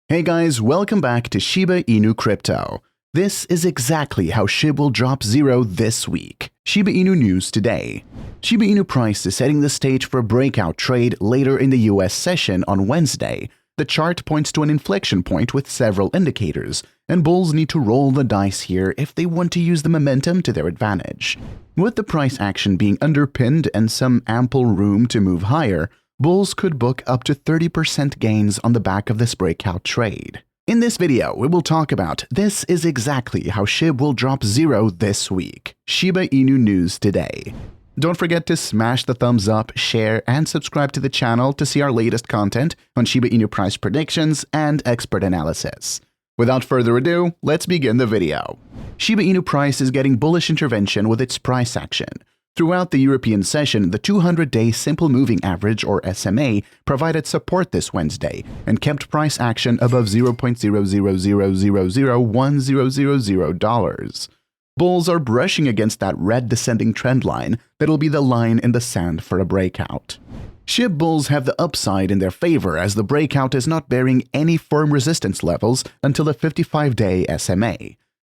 Hey guys, welcome back to Shiba Inu Crypto. This is exactly how SHIB will drop zero this week. Shiba Inu news today. Shiba Inu price is setting the stage for a breakout trade later in the US session on Wednesday. The chart points to an inflection point with several indicators, and bulls need to roll the dice here if they want to use the momentum to their advantage. With the price action being underpinned and some ample room to move higher, bulls could book up to 30% gains on the back of this breakout trade. In this video, we will talk about this is exactly how SHIB will drop zero this week. Shiba Inu news today. Don't forget to smash the thumbs up, share, and subscribe to the channel to see our latest content on Shiba Inu price predictions and expert analysis. Without further ado, let's begin the video. Shiba Inu price is getting bullish intervention with its price action. Throughout the European session, the 200-day Simple Moving Average, or SMA, provided support this Wednesday and kept price action above $0.000001000. Bulls are brushing against that red descending trend line that'll be the line in the sand for a breakout. SHIB bulls have the upside in their favor as the breakout is not bearing any firm resistance levels until the 55-day SMA.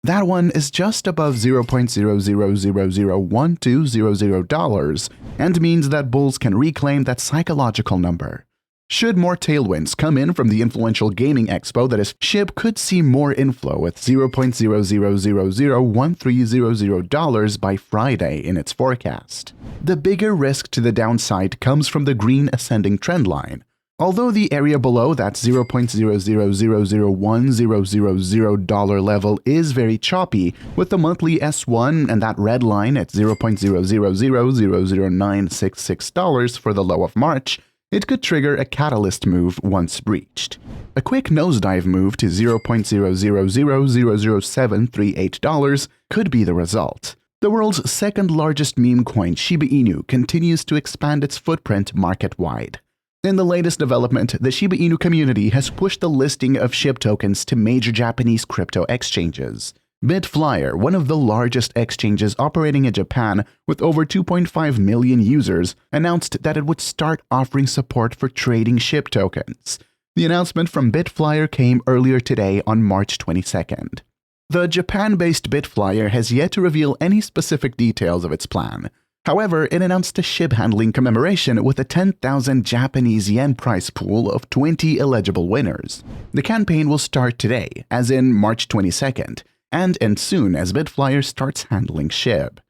That one is just above $0.0001200 and means that bulls can reclaim that psychological number. Should more tailwinds come in from the influential gaming expo, that is, SHIB could see more inflow at $0.0001300 by Friday in its forecast. The bigger risk to the downside comes from the green ascending trend line. Although the area below that $0.0001000 level is very choppy, with the monthly S1 and that red line at $0.000000966 for the low of March, it could trigger a catalyst move once breached. A quick nosedive move to $0.000000738 could be the result. The world's second largest meme coin, Shiba Inu, continues to expand its footprint market-wide. In the latest development, the Shiba Inu community has pushed the listing of SHIB tokens to major Japanese crypto exchanges. Bitflyer, one of the largest exchanges operating in Japan with over 2.5 million users, announced that it would start offering support for trading SHIB tokens. The announcement from Bitflyer came earlier today on March 22nd. The Japan-based Bitflyer has yet to reveal any specific details of its plan. However, it announced a SHIB handling commemoration with a 10,000 Japanese yen prize pool of 20 eligible winners. The campaign will start today, as in March 22nd, and end soon as Bitflyer starts handling SHIB.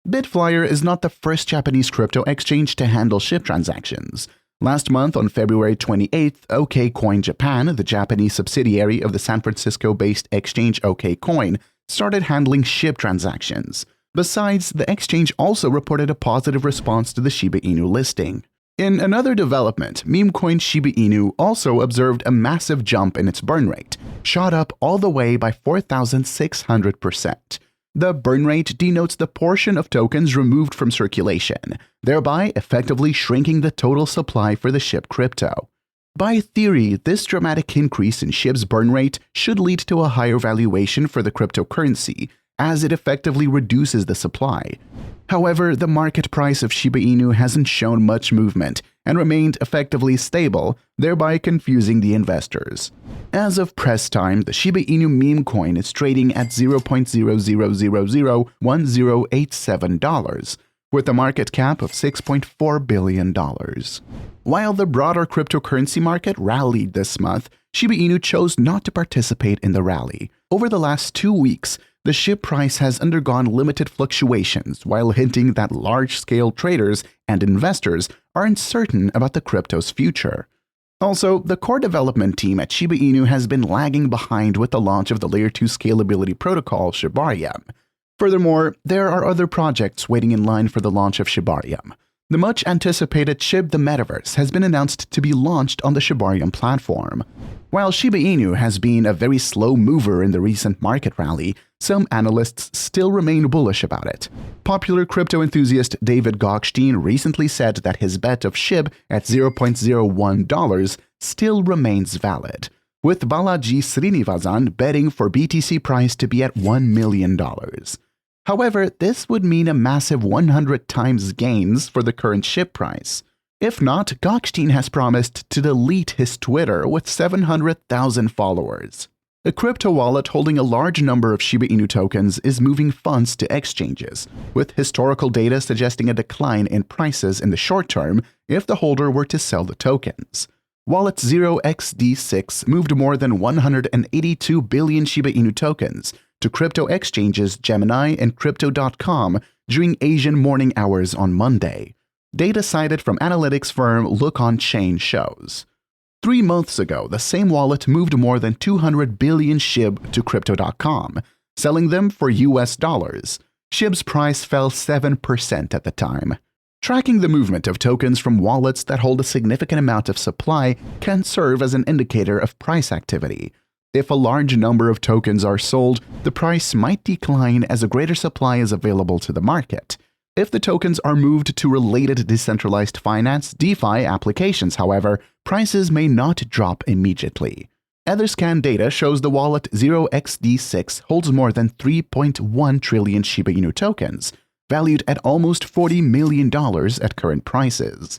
Bitflyer is not the first Japanese crypto exchange to handle SHIB transactions. Last month, on February 28th, OK Coin Japan, the Japanese subsidiary of the San Francisco-based exchange OK Coin, started handling SHIB transactions. Besides, the exchange also reported a positive response to the Shiba Inu listing. In another development, meme coin Shiba Inu also observed a massive jump in its burn rate, shot up all the way by 4,600%. The burn rate denotes the portion of tokens removed from circulation, thereby effectively shrinking the total supply for the SHIB crypto. By theory, this dramatic increase in SHIB's burn rate should lead to a higher valuation for the cryptocurrency, as it effectively reduces the supply. However, the market price of Shiba Inu hasn't shown much movement and remained effectively stable, thereby confusing the investors. As of press time, the Shiba Inu meme coin is trading at $0.0001087, with a market cap of $6.4 billion. While the broader cryptocurrency market rallied this month, Shiba Inu chose not to participate in the rally. Over the last 2 weeks, the SHIB price has undergone limited fluctuations while hinting that large-scale traders and investors are uncertain about the crypto's future. Also, the core development team at Shiba Inu has been lagging behind with the launch of the Layer 2 scalability protocol Shibarium. Furthermore, there are other projects waiting in line for the launch of Shibarium. The much-anticipated SHIB the Metaverse has been announced to be launched on the Shibarium platform. While Shiba Inu has been a very slow mover in the recent market rally, some analysts still remain bullish about it. Popular crypto enthusiast David Gokhshtein recently said that his bet of SHIB at $0.01 still remains valid, with Balaji Srinivasan betting for BTC price to be at $1 million. However, this would mean a massive 100 times gains for the current SHIB price. If not, Gokhshtein has promised to delete his Twitter with 700,000 followers. A crypto wallet holding a large number of Shiba Inu tokens is moving funds to exchanges, with historical data suggesting a decline in prices in the short term if the holder were to sell the tokens. Wallet 0xD6 moved more than 182 billion Shiba Inu tokens to crypto exchanges Gemini and Crypto.com during Asian morning hours on Monday. Data cited from analytics firm Urgunt shows. 3 months ago, the same wallet moved more than 200 billion Shib to Crypto.com, selling them for US dollars. Shib's price fell 7% at the time. Tracking the movement of tokens from wallets that hold a significant amount of supply can serve as an indicator of price activity. If a large number of tokens are sold, the price might decline as a greater supply is available to the market. If the tokens are moved to related decentralized finance DeFi applications, however, prices may not drop immediately. Etherscan data shows the wallet 0xD6 holds more than 3.1 trillion Shiba Inu tokens, valued at almost $40 million at current prices.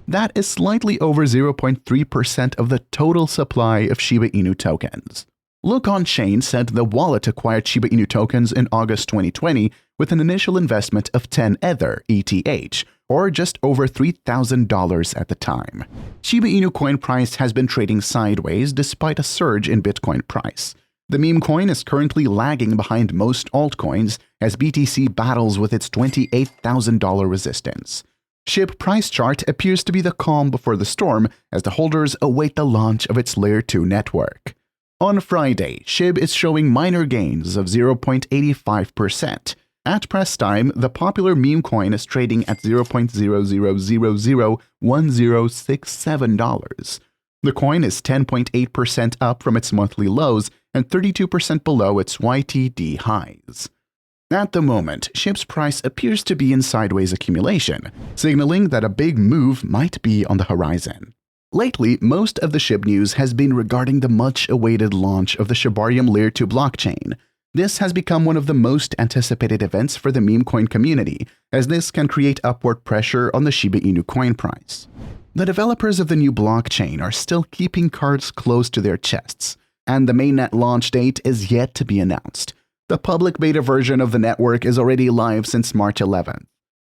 That is slightly over 0.3% of the total supply of Shiba Inu tokens. Urgunt said the wallet acquired Shiba Inu tokens in August 2020 with an initial investment of 10 Ether ETH, or just over $3,000 at the time. Shiba Inu coin price has been trading sideways despite a surge in Bitcoin price. The meme coin is currently lagging behind most altcoins as BTC battles with its $28,000 resistance. Shib price chart appears to be the calm before the storm as the holders await the launch of its Layer 2 network. On Friday, Shib is showing minor gains of 0.85%. At press time, the popular meme coin is trading at $0.00001067. The coin is 10.8% up from its monthly lows and 32% below its YTD highs. At the moment, Shib's price appears to be in sideways accumulation, signaling that a big move might be on the horizon. Lately, most of the Shib news has been regarding the much-awaited launch of the Shibarium Layer 2 blockchain. This has become one of the most anticipated events for the meme coin community, as this can create upward pressure on the Shiba Inu coin price. The developers of the new blockchain are still keeping cards close to their chests, and the mainnet launch date is yet to be announced. The public beta version of the network is already live since March 11th.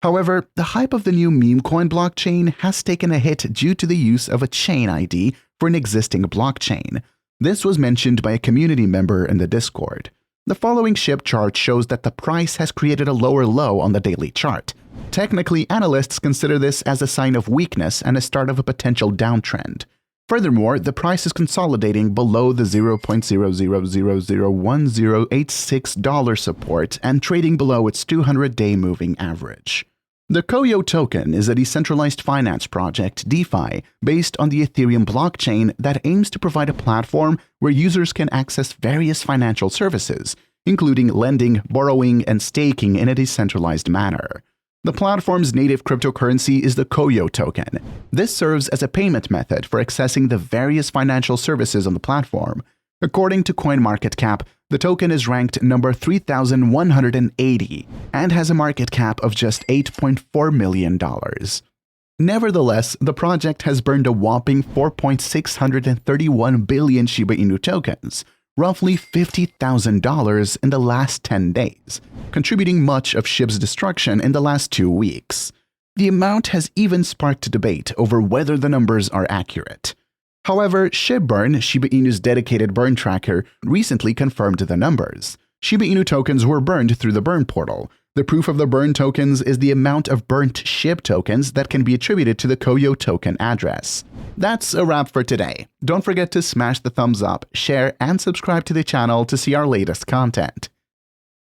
However, the hype of the new meme coin blockchain has taken a hit due to the use of a chain ID for an existing blockchain. This was mentioned by a community member in the Discord. The following Shib chart shows that the price has created a lower low on the daily chart. Technically, analysts consider this as a sign of weakness and a start of a potential downtrend. Furthermore, the price is consolidating below the $0.00001086 support and trading below its 200-day moving average. The Koyo token is a decentralized finance project, DeFi, based on the Ethereum blockchain that aims to provide a platform where users can access various financial services, including lending, borrowing, and staking in a decentralized manner. The platform's native cryptocurrency is the Koyo token. This serves as a payment method for accessing the various financial services on the platform. According to CoinMarketCap, the token is ranked number 3,180 and has a market cap of just $8.4 million. Nevertheless, the project has burned a whopping 4.631 billion Shiba Inu tokens, roughly $50,000 in the last 10 days, contributing much of Shib's destruction in the last 2 weeks. The amount has even sparked debate over whether the numbers are accurate. However, ShibBurn, Shiba Inu's dedicated burn tracker, recently confirmed the numbers. Shiba Inu tokens were burned through the burn portal. The proof of the burn tokens is the amount of burnt Shib tokens that can be attributed to the Koyo token address. That's a wrap for today. Don't forget to smash the thumbs up, share, and subscribe to the channel to see our latest content.